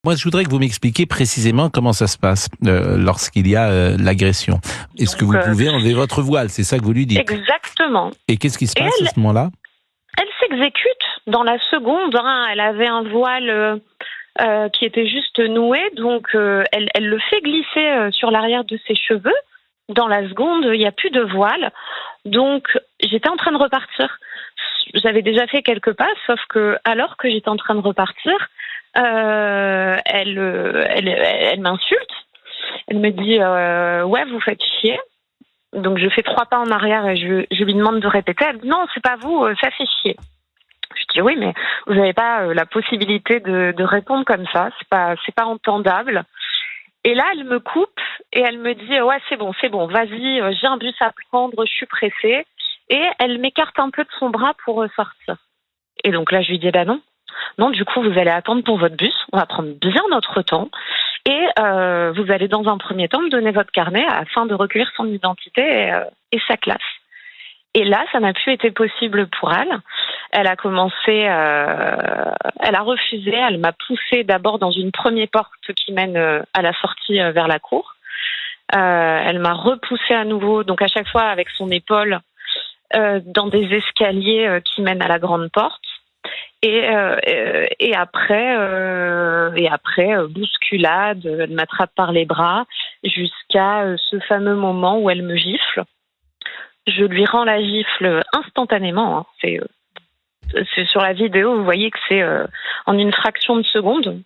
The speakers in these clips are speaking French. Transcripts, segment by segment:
Moi, je voudrais que vous m'expliquiez précisément comment ça se passe lorsqu'il y a l'agression. Est-ce que Donc, vous pouvez enlever votre voile? C'est ça que vous lui dites. exactement. Et qu'est-ce qui se Et passe à ce moment-là? elle s'exécute dans la seconde. Elle avait un voile qui était juste noué, donc elle le fait glisser sur l'arrière de ses cheveux. Dans la seconde, il n'y a plus de voile. Donc, j'étais en train de repartir. J'avais déjà fait quelques pas, sauf que alors que j'étais en train de repartir, elle m'insulte. Elle me dit ouais, vous faites chier. Donc je fais 3 pas en arrière et je lui demande de répéter. Elle dit non, c'est pas vous, ça fait chier. Je dis oui, mais vous n'avez pas la possibilité de répondre comme ça. C'est pas entendable. Et là, elle me coupe et elle me dit ouais, c'est bon, vas-y, j'ai un bus à prendre, je suis pressée. Et elle m'écarte un peu de son bras pour sortir. Et donc là, je lui dis bah non, du coup, vous allez attendre pour votre bus. On va prendre bien notre temps. Et vous allez dans un premier temps me donner votre carnet afin de recueillir son identité et sa classe. Et là, ça n'a plus été possible pour elle. Elle a commencé, elle a refusé, elle m'a poussée d'abord dans une première porte qui mène à la sortie vers la cour. Elle m'a repoussée à nouveau, donc à chaque fois avec son épaule, dans des escaliers qui mènent à la grande porte. Et après, bousculade, elle m'attrape par les bras jusqu'à ce fameux moment où elle me gifle. Je lui rends la gifle instantanément. C'est sur la vidéo, vous voyez que c'est en une fraction de seconde.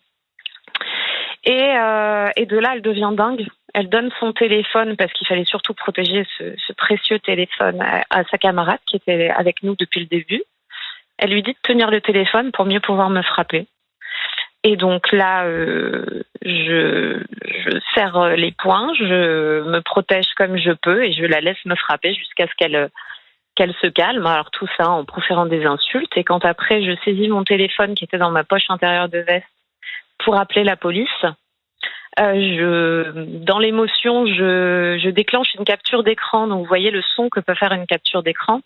Et de là, elle devient dingue. Elle donne son téléphone parce qu'il fallait surtout protéger ce précieux téléphone à sa camarade qui était avec nous depuis le début. Elle lui dit de tenir le téléphone pour mieux pouvoir me frapper. Et donc là, je serre les poings, je me protège comme je peux et je la laisse me frapper jusqu'à ce qu'elle se calme. Alors tout ça en proférant des insultes. Et quand après, je saisis mon téléphone qui était dans ma poche intérieure de veste pour appeler la police, dans l'émotion, je déclenche une capture d'écran. Donc vous voyez le son que peut faire une capture d'écran.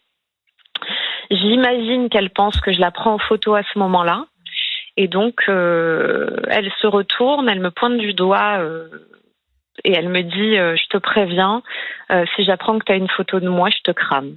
J'imagine qu'elle pense que je la prends en photo à ce moment-là. Et donc, elle se retourne, elle me pointe du doigt et elle me dit « Je te préviens, si j'apprends que tu as une photo de moi, je te crame ».